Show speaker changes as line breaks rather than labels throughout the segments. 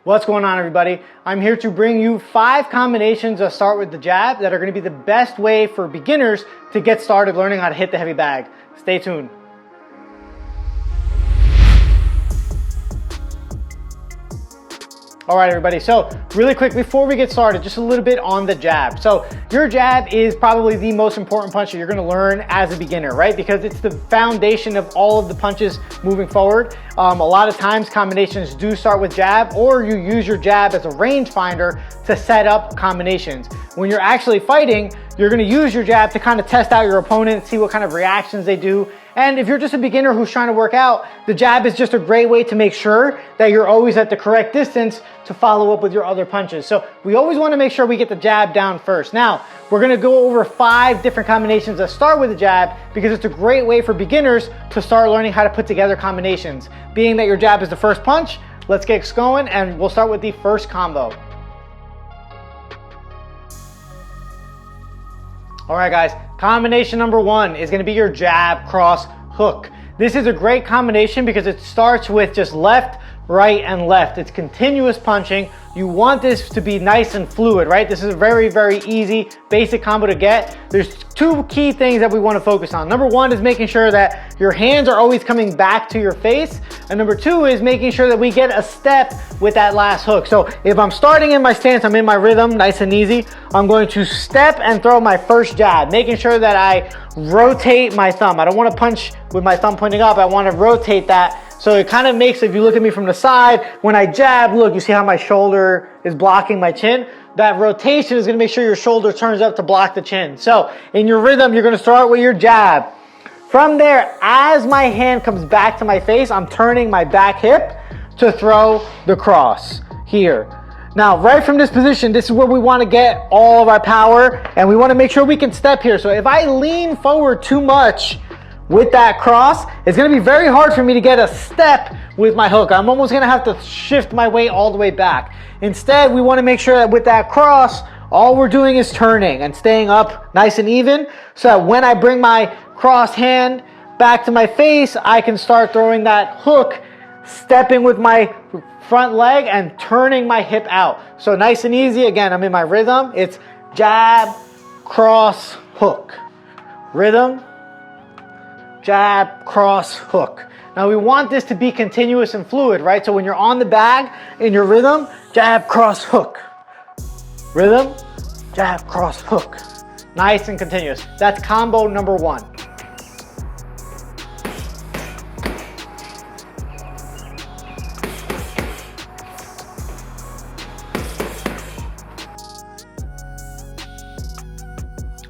What's going on, everybody? I'm here to bring you 5 combinations that start with the jab that are going to be the best way for beginners to get started learning how to hit the heavy bag. Stay tuned. All right, everybody, so really quick before we get started, just a little bit on the jab. So your jab is probably the most important punch that you're gonna learn as a beginner, right? Because it's the foundation of all of the punches moving forward. A lot of times combinations do start with jab, or you use your jab as a range finder to set up combinations. When you're actually fighting, you're gonna use your jab to kind of test out your opponent, see what kind of reactions they do. And if you're just a beginner who's trying to work out, the jab is just a great way to make sure that you're always at the correct distance to follow up with your other punches. So we always want to make sure we get the jab down first. Now, we're going to go over 5 different combinations that start with the jab because it's a great way for beginners to start learning how to put together combinations. Being that your jab is the first punch, let's get going and we'll start with the first combo. All right, guys, combination number 1 is gonna be your jab cross hook. This is a great combination because it starts with just left, right, and left. It's continuous punching. You want this to be nice and fluid, right? This is a very, very easy, basic combo to get. There's 2 key things that we want to focus on. Number 1 is making sure that your hands are always coming back to your face. And number 2 is making sure that we get a step with that last hook. So if I'm starting in my stance, I'm in my rhythm, nice and easy. I'm going to step and throw my first jab, making sure that I rotate my thumb. I don't want to punch with my thumb pointing up. I want to rotate that. So it kind of makes, if you look at me from the side, when I jab, look, you see how my shoulder is blocking my chin? That rotation is gonna make sure your shoulder turns up to block the chin. So in your rhythm, you're gonna start with your jab. From there, as my hand comes back to my face, I'm turning my back hip to throw the cross here. Now, right from this position, this is where we wanna get all of our power, and we wanna make sure we can step here. So if I lean forward too much, with that cross, it's gonna be very hard for me to get a step with my hook. I'm almost gonna have to shift my weight all the way back. Instead, we wanna make sure that with that cross, all we're doing is turning and staying up nice and even, so that when I bring my cross hand back to my face, I can start throwing that hook, stepping with my front leg and turning my hip out. So nice and easy. Again, I'm in my rhythm. It's jab, cross, hook. Rhythm, jab, cross, hook. Now we want this to be continuous and fluid, right? So when you're on the bag in your rhythm, jab, cross, hook. Rhythm, jab, cross, hook. Nice and continuous. That's combo number 1.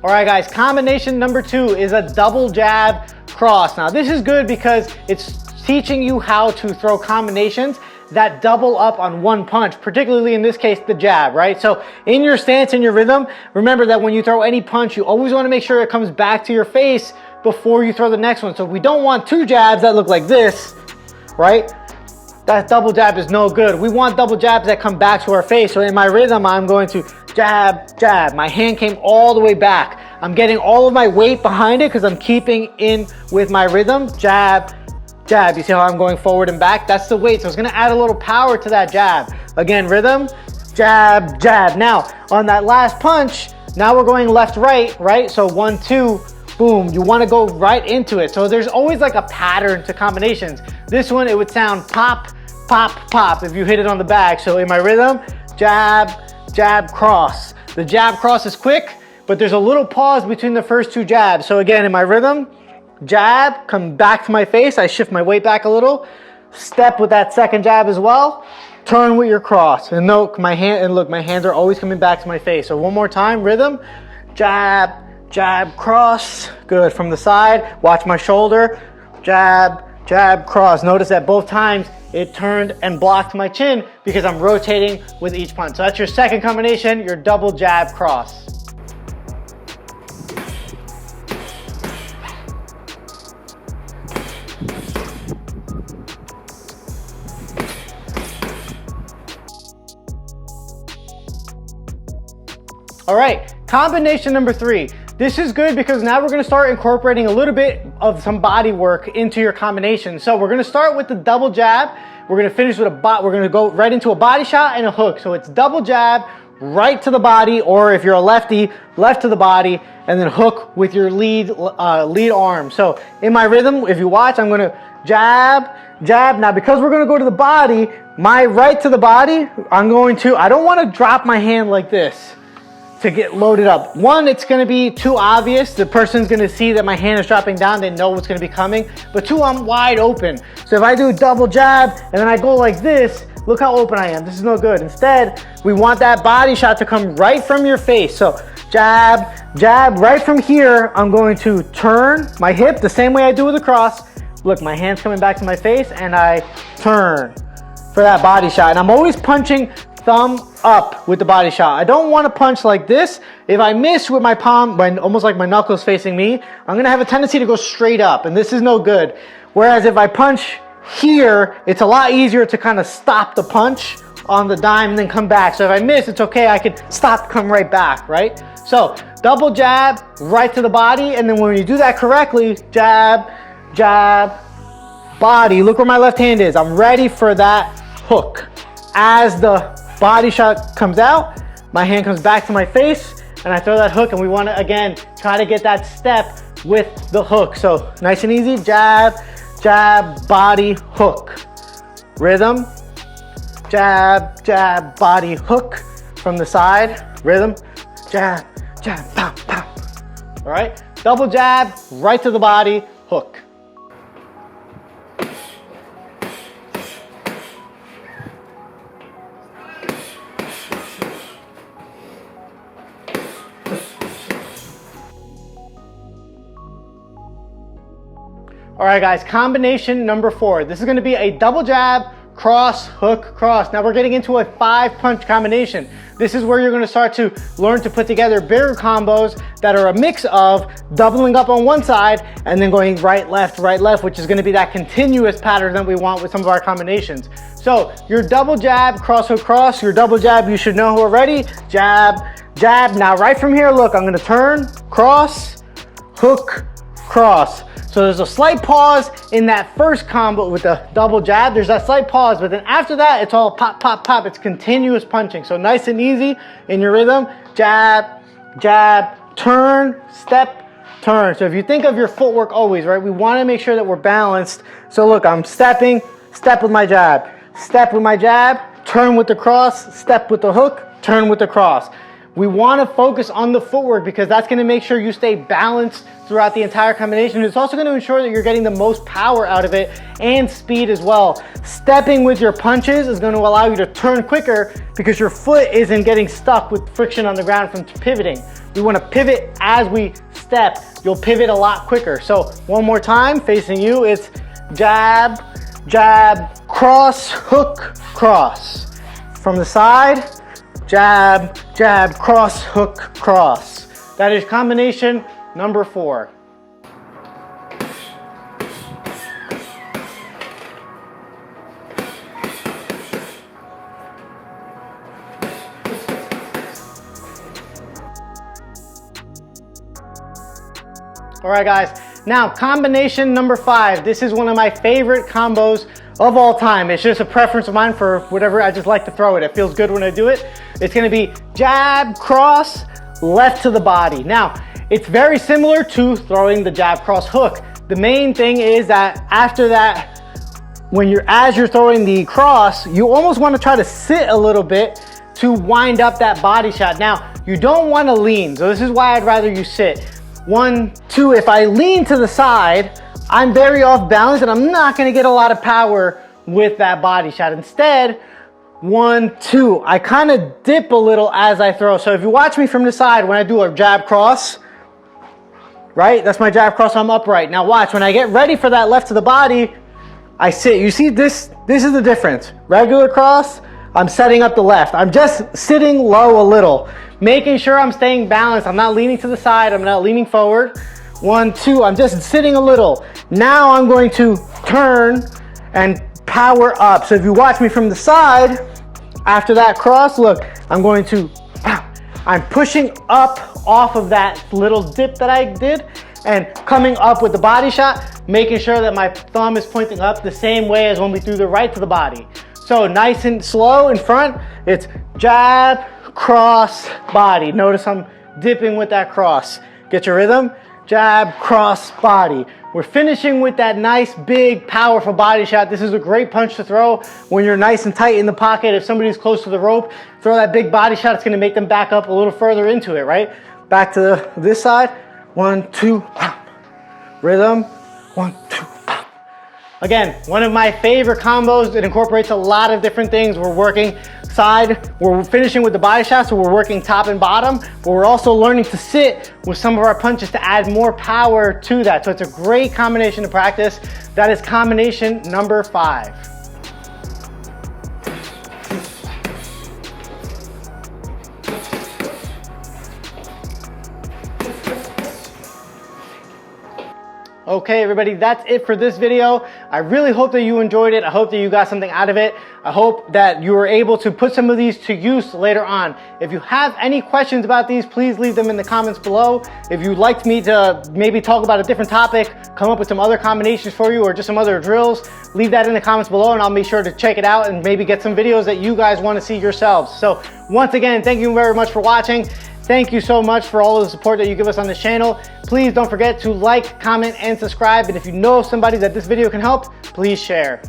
All right, guys, combination number 2 is a double jab cross. Now this is good because it's teaching you how to throw combinations that double up on one punch, particularly in this case, the jab, right? So in your stance, in your rhythm, remember that when you throw any punch, you always want to make sure it comes back to your face before you throw the next one. So we don't want 2 jabs that look like this, right? That double jab is no good. We want double jabs that come back to our face. So in my rhythm, I'm going to jab, jab. My hand came all the way back. I'm getting all of my weight behind it because I'm keeping in with my rhythm. Jab, jab. You see how I'm going forward and back? That's the weight. So it's going to add a little power to that jab. Again, rhythm, jab, jab. Now, on that last punch, now we're going left, right? So 1, 2, boom. You want to go right into it. So there's always like a pattern to combinations. This one, it would sound pop, pop, pop if you hit it on the bag. So in my rhythm, jab, jab, cross. The jab cross is quick, but there's a little pause between the first 2 jabs. So again, in my rhythm, jab, come back to my face. I shift my weight back a little. Step with that second jab as well. Turn with your cross. And look, my hands are always coming back to my face. So one more time, rhythm, jab, jab, cross. Good. From the side, watch my shoulder. Jab, jab, cross. Notice that both times it turned and blocked my chin because I'm rotating with each punch. So that's your second combination, your double jab cross. All right, combination number 3. This is good because now we're gonna start incorporating a little bit of some body work into your combination. So we're gonna start with the double jab. we're gonna finish with we're gonna go right into a body shot and a hook. So it's double jab, right to the body, or if you're a lefty, left to the body, and then hook with your lead arm. So in my rhythm, if you watch, I'm gonna jab, jab. Now because we're gonna go to the body, my right to the body, I don't wanna drop my hand like this to get loaded up. One, it's gonna be too obvious. The person's gonna see that my hand is dropping down, they know what's gonna be coming. But two, I'm wide open. So if I do double jab and then I go like this, look how open I am. This is no good. Instead, we want that body shot to come right from your face. So jab, jab, right from here, I'm going to turn my hip the same way I do with the cross. Look, my hand's coming back to my face and I turn for that body shot. And I'm always punching thumb up with the body shot. I don't want to punch like this. If I miss with my palm, almost like my knuckles facing me, I'm going to have a tendency to go straight up, and this is no good. Whereas if I punch here, it's a lot easier to kind of stop the punch on the dime and then come back. So if I miss, it's okay. I could stop, come right back, right? So double jab, right to the body, and then when you do that correctly, jab, jab, body. Look where my left hand is. I'm ready for that hook. As the body shot comes out, my hand comes back to my face and I throw that hook, and we want to again try to get that step with the hook. So nice and easy, jab, jab, body, hook. Rhythm, jab, jab, body, hook from the side. Rhythm, jab, jab, pop, pop. All right, double jab, right to the body, hook. All right, guys, combination number 4. This is gonna be a double jab, cross, hook, cross. Now we're getting into a 5-punch combination. This is where you're gonna start to learn to put together bigger combos that are a mix of doubling up on one side and then going right, left, which is gonna be that continuous pattern that we want with some of our combinations. So your double jab, cross, hook, cross, your double jab, you should know already. Jab, jab. Now right from here, look, I'm gonna turn, cross, hook, cross. So there's a slight pause in that first combo with the double jab. There's that slight pause, but then after that, it's all pop, pop, pop. It's continuous punching. So nice and easy in your rhythm. Jab, jab, turn, step, turn. So if you think of your footwork always, right, we want to make sure that we're balanced. So look, I'm stepping, step with my jab, step with my jab, turn with the cross, step with the hook, turn with the cross. We want to focus on the footwork because that's going to make sure you stay balanced throughout the entire combination. It's also going to ensure that you're getting the most power out of it and speed as well. Stepping with your punches is going to allow you to turn quicker because your foot isn't getting stuck with friction on the ground from pivoting. We want to pivot as we step. You'll pivot a lot quicker. So one more time, facing you, it's jab, jab, cross, hook, cross. From the side, jab, jab, cross, hook, cross. That is combination number 4. All right, guys. Now, combination number 5. This is one of my favorite combos of all time. It's just a preference of mine for whatever I just like to throw it. It feels good when I do it. It's gonna be jab, cross, left to the body. Now, it's very similar to throwing the jab, cross, hook. The main thing is that after that, as you're throwing the cross, you almost wanna try to sit a little bit to wind up that body shot. Now, you don't wanna lean, so this is why I'd rather you sit. 1, 2, if I lean to the side, I'm very off balance and I'm not gonna get a lot of power with that body shot. Instead, 1, 2, I kind of dip a little as I throw. So if you watch me from the side, when I do a jab cross, right? That's my jab cross, I'm upright. Now watch, when I get ready for that left to the body, I sit. You see this is the difference. Regular cross, I'm setting up the left. I'm just sitting low a little, making sure I'm staying balanced. I'm not leaning to the side, I'm not leaning forward. 1, 2, I'm just sitting a little. Now I'm going to turn and power up. So if you watch me from the side, after that cross, look, I'm pushing up off of that little dip that I did and coming up with the body shot, making sure that my thumb is pointing up the same way as when we threw the right to the body. So nice and slow in front, it's jab, cross, body. Notice I'm dipping with that cross. Get your rhythm, jab, cross, body. We're finishing with that nice, big, powerful body shot. This is a great punch to throw when you're nice and tight in the pocket. If somebody's close to the rope, throw that big body shot. It's gonna make them back up a little further into it, right? Back to this side, 1, 2, pop. Rhythm, 1, 2, pop. Again, one of my favorite combos. It incorporates a lot of different things. We're working side, we're finishing with the body shot, so we're working top and bottom, but we're also learning to sit with some of our punches to add more power to that. So it's a great combination to practice. That is combination number 5. Okay, everybody, that's it for this video. I really hope that you enjoyed it. I hope that you got something out of it. I hope that you were able to put some of these to use later on. If you have any questions about these, please leave them in the comments below. If you'd like me to maybe talk about a different topic, come up with some other combinations for you or just some other drills, leave that in the comments below and I'll make sure to check it out and maybe get some videos that you guys want to see yourselves. So once again, thank you very much for watching. Thank you so much for all of the support that you give us on this channel. Please don't forget to like, comment, and subscribe. And if you know somebody that this video can help, please share.